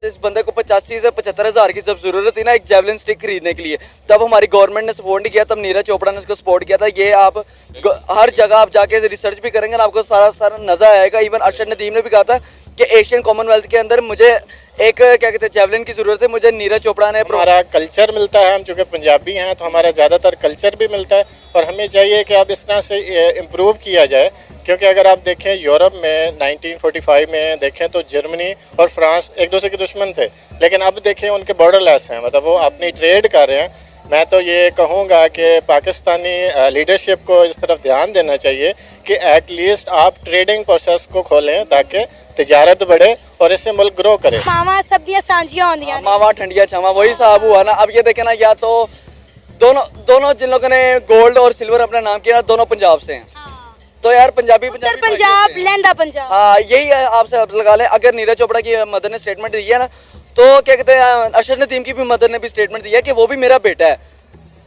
इस बंदे को 85 से 75 हज़ार की जब जरूरत थी ना एक जेवलिन स्टिक खरीदने के लिए, तब हमारी गवर्नमेंट ने सपोर्ट नहीं किया, तब नीरज चोपड़ा ने उसको सपोर्ट किया था। ये आप हर जगह आप जाके रिसर्च भी करेंगे ना, आपको सारा सारा नजर आएगा। इवन अरशद नदीम ने भी कहा था कि एशियन कॉमनवेल्थ के अंदर मुझे एक क्या कहते हैं जेवलिन की जरूरत है, मुझे नीरज चोपड़ा ने हमारा कल्चर मिलता है। हम चूँकि पंजाबी हैं तो हमारा ज़्यादातर कल्चर भी मिलता है और हमें चाहिए कि अब इस तरह से इम्प्रूव किया जाए, क्योंकि अगर आप देखें यूरोप में 1945 में देखें तो जर्मनी और फ्रांस एक दूसरे के दुश्मन थे, लेकिन अब देखें उनके बॉर्डर लेस हैं, मतलब वो अपनी ट्रेड कर रहे हैं। मैं तो ये कहूँगा कि पाकिस्तानी लीडरशिप को इस तरफ ध्यान देना चाहिए कि एटलीस्ट आप ट्रेडिंग प्रोसेस को खोलें ताकि तिजारत बढ़े और इससे मुल्क ग्रो करे। मावा सब्जियां सांझियां होंदियां मावा ठंडिया छावा वही साहब हुआ ना। अब ये देखे ना, या तो दोनों जिन लोगों ने गोल्ड और सिल्वर अपना नाम किया ना, दोनों पंजाब से हैं। तो यार पंजाबी पंजाब लहंदा पंजाब, हाँ यही है। आपसे अब लगा ले, अगर नीरज चोपड़ा की मदर ने स्टेटमेंट दी है ना, तो क्या कहते हैं अरशद नदीम की भी मदर ने भी स्टेटमेंट दी है कि वो भी मेरा बेटा है।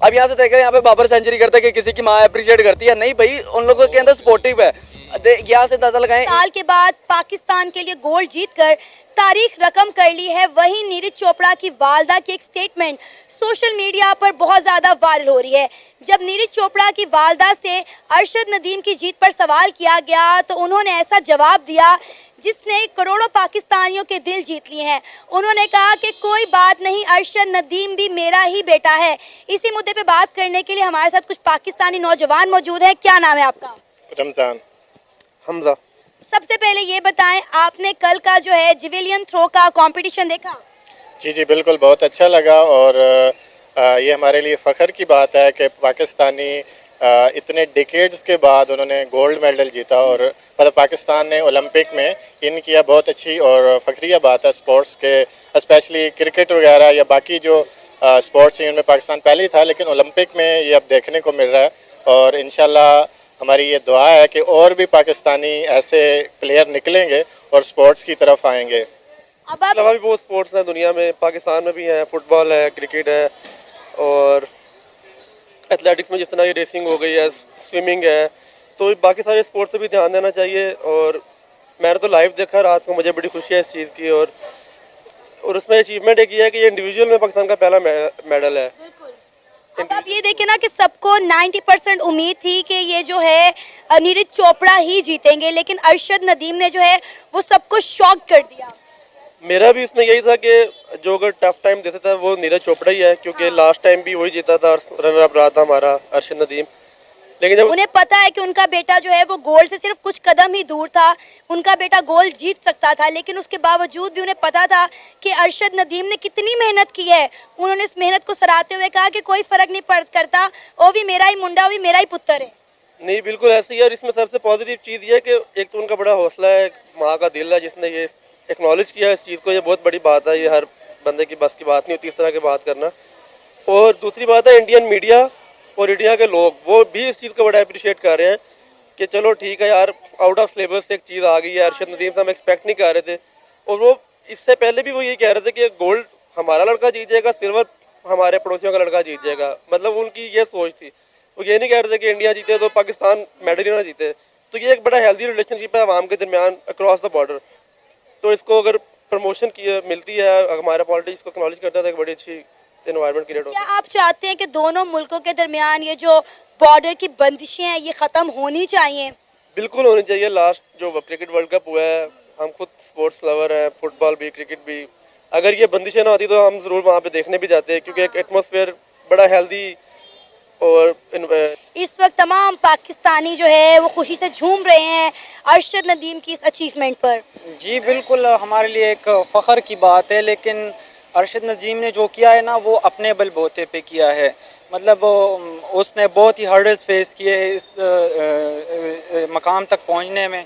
अब यहाँ से देख रहे हैं यहाँ पे बाबर सेंचुरी करता है कि किसी की माँ अप्रिशिएट करती है, नहीं भाई उन लोगों के अंदर सपोर्टिव है। यहाँ से अंदाजा लगाएं, साल के बाद पाकिस्तान के लिए गोल्ड जीतकर तारीख रकम कर ली है। वहीं नीरज चोपड़ा की वालदा की एक स्टेटमेंट सोशल मीडिया पर बहुत ज़्यादा वायरल हो रही है। जब नीरज चोपड़ा की वालदा से अरशद नदीम की जीत पर सवाल किया गया तो उन्होंने ऐसा जवाब दिया जिसने करोड़ों पाकिस्तानियों के दिल जीत लिए हैं। उन्होंने कहा कि कोई बात नहीं, अरशद नदीम भी मेरा ही बेटा है। इसी मुद्दे पे बात करने के लिए हमारे साथ कुछ पाकिस्तानी नौजवान मौजूद हैं। क्या नाम है आपका? रमजान हमजा। सबसे पहले ये बताएं, आपने कल का जो है जिवेलियन थ्रो का कंपटीशन देखा? जी बिल्कुल, बहुत अच्छा लगा और ये हमारे लिए फ़ख्र की बात है कि पाकिस्तानी इतने डिकेड्स के बाद उन्होंने गोल्ड मेडल जीता और मतलब पाकिस्तान ने ओलंपिक में इन किया। बहुत अच्छी और फ़ख्रिया बात है स्पोर्ट्स के, स्पेशली क्रिकेट वगैरह या बाकी जो स्पोर्ट्स हैं उनमें पाकिस्तान पहले ही था, लेकिन ओलंपिक में ये अब देखने को मिल रहा है। और इंशाल्लाह हमारी ये दुआ है कि और भी पाकिस्तानी ऐसे प्लेयर निकलेंगे और स्पोर्ट्स की तरफ आएंगे। अब आप भी बहुत स्पोर्ट्स हैं दुनिया में, पाकिस्तान में भी हैं, फुटबॉल है, क्रिकेट है और एथलेटिक्स में जिस तरह की रेसिंग हो गई है, स्विमिंग है, तो बाकी सारे स्पोर्ट्स पे भी ध्यान देना चाहिए। और मैंने तो लाइव देखा रात को, मुझे बड़ी खुशी है इस चीज़ की। और उसमें अचीवमेंट एक ये है कि ये इंडिविजुअल में पाकिस्तान का पहला मेडल है। अब आप ये देखें ना कि सबको 90% उम्मीद थी कि ये जो है नीरज चोपड़ा ही जीतेंगे, लेकिन अरशद नदीम ने जो है वो सबको शॉक कर दिया। मेरा भी इसमें यही था कि जो अगर टफ टाइम देता था वो नीरज चोपड़ा ही है, क्योंकि लास्ट टाइम भी वही जीता था, रनर अप रहा था हमारा अरशद नदीम। लेकिन जब उन्हें पता है कि उनका बेटा जो है वो गोल्ड से सिर्फ कुछ कदम ही दूर था, उनका बेटा गोल्ड जीत सकता था, लेकिन उसके बावजूद भी उन्हें पता था कि अरशद नदीम ने कितनी मेहनत की है। उन्होंने इस मेहनत को सराहते हुए कहा कि कोई फर्क नहीं करता, वो भी मेरा ही मुंडा, वो भी मेरा ही पुत्र है। नहीं, बिल्कुल ऐसे ही है। और इसमें सबसे पॉजिटिव चीज़ ये है कि एक तो उनका बड़ा हौसला है, माँ का दिल है जिसने ये एक्नॉलेज किया इस चीज़ को। ये बहुत बड़ी बात है, ये हर बंदे की बस की बात नहीं होती इस तरह की बात करना। और दूसरी बात है, इंडियन मीडिया और इंडिया के लोग वो भी इस चीज़ को बड़ा अप्रिशिएट कर रहे हैं कि चलो ठीक है यार, आउट ऑफ सिलेबस एक चीज़ आ गई है। अरशद नदीम से हम एक्सपेक्ट नहीं कर रहे थे, और वो इससे पहले भी वो ये कह रहे थे कि गोल्ड हमारा लड़का जीत जाएगा, सिल्वर हमारे पड़ोसियों का लड़का जीत जाएगा। मतलब उनकी ये सोच थी, वो ये नहीं कह रहे थे कि इंडिया जीते तो पाकिस्तान मेडल ही ना जीते। तो ये एक बड़ा हेल्दी रिलेशनशिप है अवाम के दरमियान अक्रॉस द बॉर्डर। तो इसको अगर प्रमोशन की मिलती है, हमारा पॉलिटिक्स को एक्नॉलेज करता है तो एक बड़ी अच्छी इन्वायरमेंट क्रिएट होता है। क्या आप चाहते हैं कि दोनों मुल्कों के दरमियान ये जो बॉर्डर की बंदिशें हैं ये ख़त्म होनी चाहिए? बिल्कुल होनी चाहिए। लास्ट जो क्रिकेट वर्ल्ड कप हुआ है, हम खुद स्पोर्ट्स लवर हैं, फुटबॉल भी क्रिकेट भी, अगर ये बंदिशें ना होती तो हम ज़रूर वहाँ पे देखने भी जाते हैं, क्योंकि एक एटमॉस्फेयर बड़ा हेल्दी। और इस वक्त तमाम पाकिस्तानी जो है वो खुशी से झूम रहे हैं अरशद नदीम की इस अचीवमेंट पर। जी बिल्कुल, हमारे लिए एक फ़ख्र की बात है, लेकिन अरशद नदीम ने जो किया है ना वो अपने बलबूते पे किया है। मतलब उसने बहुत ही हर्डल्स फेस किए इस मकाम तक पहुंचने में।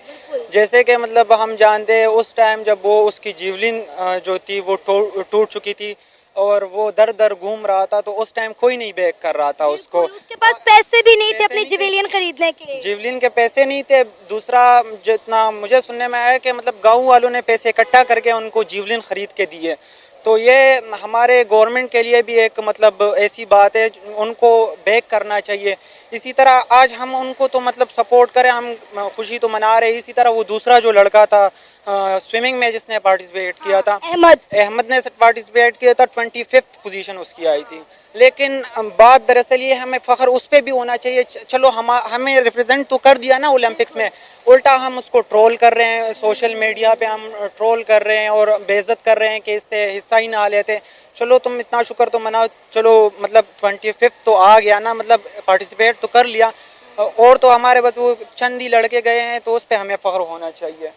जैसे कि मतलब हम जानते हैं उस टाइम जब वो उसकी जीवलिन जो थी वो टूट चुकी थी और वो दर दर घूम रहा था, तो उस टाइम कोई नहीं बैक कर रहा था उसको। उसके पास पैसे भी नहीं थे अपनी जिवेलियन खरीदने के। जिवलिन के पैसे नहीं थे। दूसरा जितना मुझे सुनने में आया कि मतलब गाँव वालों ने पैसे इकट्ठा करके उनको जिवलिन खरीद के दिए। तो ये हमारे गवर्नमेंट के लिए भी एक मतलब ऐसी बात है, उनको बैक करना चाहिए। इसी तरह आज हम उनको तो मतलब सपोर्ट करें, हम खुशी तो मना रहे हैं। इसी तरह वो दूसरा जो लड़का था स्विमिंग में जिसने पार्टिसिपेट किया था, अहमद ने पार्टिसिपेट किया था, 25th पोजीशन उसकी आई थी। लेकिन बात दरअसल ये हमें फ़ख्र उस पर भी होना चाहिए। चलो हमें रिप्रेजेंट तो कर दिया ना ओलंपिक्स में, उल्टा हम उसको ट्रोल कर रहे हैं, सोशल मीडिया पे हम ट्रोल कर रहे हैं और बेइज्जत कर रहे हैं कि इससे हिस्सा ही ना लेते। चलो तुम इतना शुक्र तो मनाओ, चलो मतलब 25th तो आ गया ना, मतलब पार्टिसिपेट तो कर लिया। और तो हमारे बस वो चंद ही लड़के गए हैं, तो उस पर हमें फ़ख्र होना चाहिए।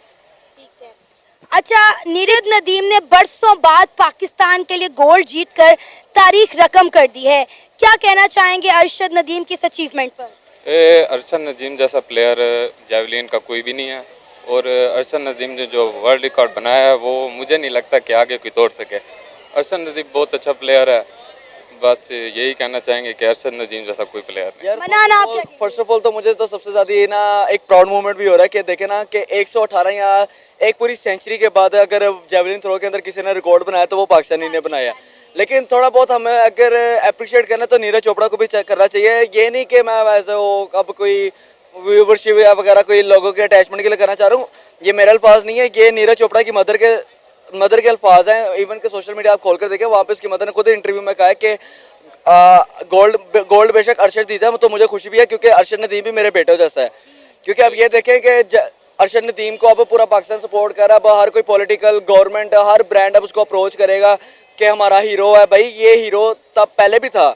अच्छा, नीरज नदीम ने बरसों बाद पाकिस्तान के लिए गोल्ड जीतकर तारीख रकम कर दी है। क्या कहना चाहेंगे अरशद नदीम की इस अचीवमेंट पर? अरशद नदीम जैसा प्लेयर जैवलिन का कोई भी नहीं है, और अरशद नदीम ने जो वर्ल्ड रिकॉर्ड बनाया है वो मुझे नहीं लगता कि आगे कोई तोड़ सके। अरशद नदीम बहुत अच्छा प्लेयर है, बस यही कहना चाहेंगे कि अरशद नदीम जैसा कोई प्लेयर नहीं। मनाना आप क्या? फर्स्ट ऑफ ऑल तो मुझे तो सबसे ज़्यादा ये ना एक प्राउड मोमेंट भी हो रहा है कि देखे ना कि 118 या एक पूरी सेंचुरी के बाद अगर जेवलिन थ्रो के अंदर किसी ने रिकॉर्ड बनाया तो वो पाकिस्तानी ने बनाया। लेकिन थोड़ा बहुत हमें अगर अप्रिशिएट करना तो नीरज चोपड़ा को भी चेक करना चाहिए। ये नहीं कि मैं वैसे वो अब कोई व्यूवरशिप या वगैरह कोई लोगों के अटैचमेंट के लिए करना चाह रहा हूँ, ये मेरा अल्फाज नहीं है, ये नीरज चोपड़ा की मदर के अल्फाज हैं। इवन के सोशल मीडिया आप खोल कर देखें, वहाँ पे उसकी मदर ने खुद इंटरव्यू में कहा है कि गोल्ड बेशक अरशद जीता है तो मुझे खुशी भी है, क्योंकि अरशद नदीम भी मेरे बेटों जैसा है। क्योंकि अब ये देखें कि अरशद नदीम को अब पूरा पाकिस्तान सपोर्ट कर रहा है, अब हर कोई पॉलिटिकल गवर्नमेंट हर ब्रांड अब उसको अप्रोच करेगा कि हमारा हीरो है। भाई ये हीरो तब पहले भी था,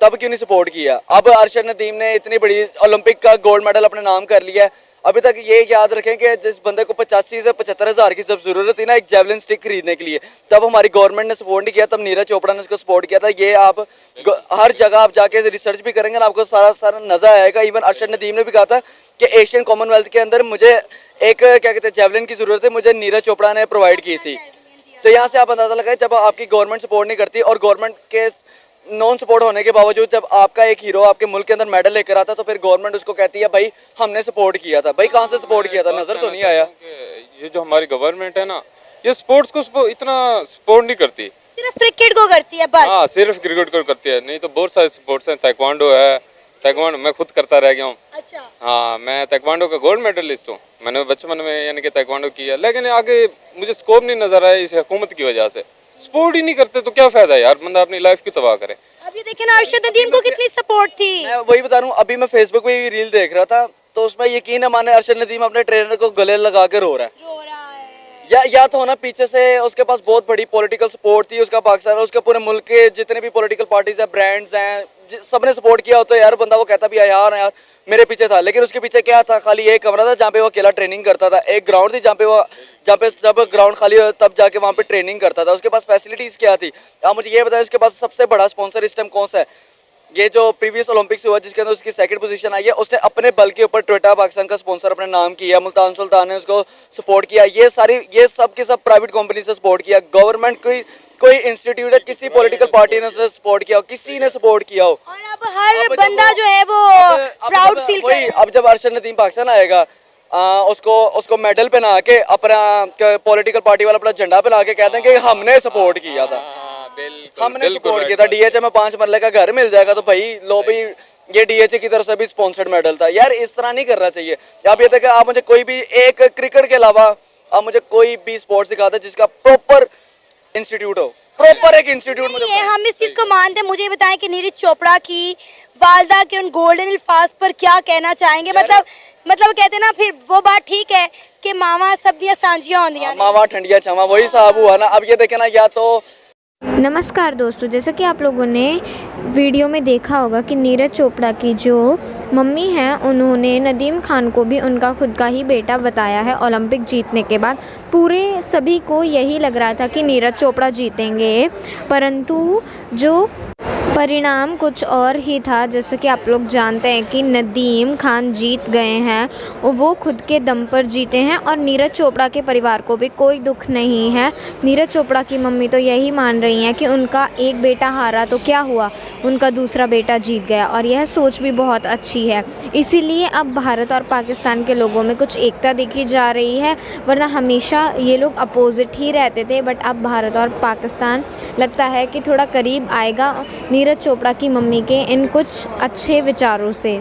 तब क्यों नहीं सपोर्ट किया? अब अरशद नदीम ने इतनी बड़ी ओलंपिक का गोल्ड मेडल अपने नाम कर लिया है। अभी तक ये याद रखें कि जिस बंदे को 85 से 75 हज़ार की जब ज़रूरत थी ना एक जेवलिन स्टिक खरीदने के लिए, तब हमारी गवर्नमेंट ने सपोर्ट नहीं किया, तब नीरज चोपड़ा ने उसको सपोर्ट किया था। ये आप हर जगह आप जाके रिसर्च भी करेंगे ना, आपको सारा नजर आएगा। इवन अरशद नदीम ने भी कहा था कि एशियन कॉमनवेल्थ के अंदर मुझे एक क्या कहते हैं जेवलिन की ज़रूरत है, मुझे नीरज चोपड़ा ने प्रोवाइड की थी। तो यहाँ से आप अंदाज़ा लगाएं, जब आपकी गवर्नमेंट सपोर्ट नहीं करती और गवर्नमेंट के नॉन सपोर्ट होने के बावजूद जब आपका एक हीरो आपके मुल्क के अंदर मेडल लेकर आता तो फिर गवर्नमेंट उसको कहती है भाई हमने सपोर्ट किया था। भाई कहाँ से सपोर्ट किया था? नजर तो नहीं आया। ये जो हमारी गवर्नमेंट है ना, ये स्पोर्ट्स को इतना सपोर्ट नहीं करती, सिर्फ क्रिकेट को करती है बस। हाँ, सिर्फ क्रिकेट को करती है, नहीं तो बहुत सारे स्पोर्ट्स हैं। ताइक्वांडो है, ताइक्वांडो मैं खुद करता रह गया हूँ। अच्छा। हाँ, मैं ताइक्वांडो का गोल्ड मेडलिस्ट हूँ। मैंने बचपन में यानी कि ताइक्वांडो किया, लेकिन आगे मुझे स्कोप नहीं नजर आया इस हुकूमत की वजह से। सपोर्ट ही नहीं करते तो क्या फायदा यार, बंदा अपनी लाइफ की तबाह करे। अभी देखें ना अरशद नदीम को कितनी सपोर्ट थी। मैं वही बता रहा हूँ, अभी मैं फेसबुक पे भी रील देख रहा था तो उसमें यकीन है माने अरशद नदीम अपने ट्रेनर को गले लगा कर रो रहा है। या तो होना पीछे से उसके पास बहुत बड़ी पॉलिटिकल सपोर्ट थी, उसका पाकिस्तान उसके पूरे मुल्क के जितने भी पॉलिटिकल पार्टीज हैं, ब्रांड्स हैं, सबने सपोर्ट किया होता है यार, बंदा वो कहता भी है यार मेरे पीछे था। लेकिन उसके पीछे क्या था? खाली एक कमरा था जहाँ पे वो अकेला ट्रेनिंग करता था, एक ग्राउंड थी जहाँ पे जब ग्राउंड खाली हो तब जाके वहाँ पे ट्रेनिंग करता था। उसके पास फैसिलिटीज़ क्या थी? आप मुझे ये बताएं, उसके पास सबसे बड़ा स्पॉन्सर इस टाइम कौन सा है? ये जो प्रीवियस ओलंपिक्स हुआ जिसके अंदर उसकी सेकंड पोजीशन आई है, उसने अपने बल के ऊपर टोयोटा पाकिस्तान का स्पॉन्सर अपने नाम किया, मुल्तान सुल्तान ने उसको सपोर्ट किया। ये सब के सब प्राइवेट कंपनी से सपोर्ट किया। गवर्नमेंट कोई इंस्टीट्यूट है, किसी पॉलिटिकल पार्टी ने उसने सपोर्ट किया हो, किसी ने सपोर्ट किया हो। और अब हर बंदा जो है वो प्राउड फील कर रहा है। अब जब अरशद नदीम पाकिस्तान आएगा, उसको मेडल पहना के अपना पॉलिटिकल पार्टी वाला अपना झंडा पहना के कहते हैं कि हमने सपोर्ट किया था, हमने सपोर्ट किया था। डीएचए में 5 मरले का घर मिल जाएगा तो भाई लो भाई ये डीएचए की तरफ से भी स्पॉन्सर्ड मेडल था। यार इस तरह नहीं करना चाहिए। आप ये देखें, आप मुझे कोई भी एक क्रिकेट के अलावा आप मुझे कोई भी स्पोर्ट्स दिखा दे जिसका प्रॉपर इंस्टीट्यूट हो, प्रॉपर एक इंस्टीट्यूट मुझे। हम इस चीज को मानते हैं। मुझे बताएं कि नीरज चोपड़ा की वालदा के उन गोल्डन अल्फाज पर क्या कहना चाहेंगे? मतलब कहते हैं ना, फिर वो बात ठीक है कि मावा सब्जियां सांझियां होंदियां, मावा ठंडिया छावा, वही साहब हुआ ना। अब ये देखे ना, या तो नमस्कार दोस्तों, जैसा कि आप लोगों ने वीडियो में देखा होगा कि नीरज चोपड़ा की जो मम्मी हैं उन्होंने नदीम खान को भी उनका खुद का ही बेटा बताया है। ओलंपिक जीतने के बाद पूरे सभी को यही लग रहा था कि नीरज चोपड़ा जीतेंगे, परंतु जो परिणाम कुछ और ही था। जैसे कि आप लोग जानते हैं कि नदीम खान जीत गए हैं और वो खुद के दम पर जीते हैं और नीरज चोपड़ा के परिवार को भी कोई दुख नहीं है। नीरज चोपड़ा की मम्मी तो यही मान रही हैं कि उनका एक बेटा हारा तो क्या हुआ, उनका दूसरा बेटा जीत गया, और यह सोच भी बहुत अच्छी है। इसीलिए अब भारत और पाकिस्तान के लोगों में कुछ एकता देखी जा रही है, वरना हमेशा ये लोग अपोजिट ही रहते थे। बट अब भारत और पाकिस्तान लगता है कि थोड़ा करीब आएगा नीरज चोपड़ा की मम्मी के इन कुछ अच्छे विचारों से।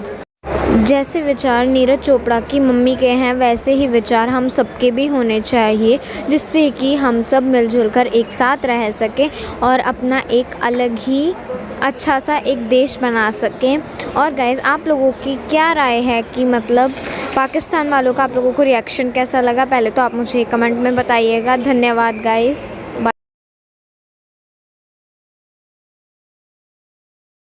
जैसे विचार नीरज चोपड़ा की मम्मी के हैं वैसे ही विचार हम सबके भी होने चाहिए, जिससे कि हम सब मिलजुल कर एक साथ रह सकें और अपना एक अलग ही अच्छा सा एक देश बना सकें। और गाइज़ आप लोगों की क्या राय है कि मतलब पाकिस्तान वालों का आप लोगों को रिएक्शन कैसा लगा? पहले तो आप मुझे कमेंट में बताइएगा। धन्यवाद गाइज़।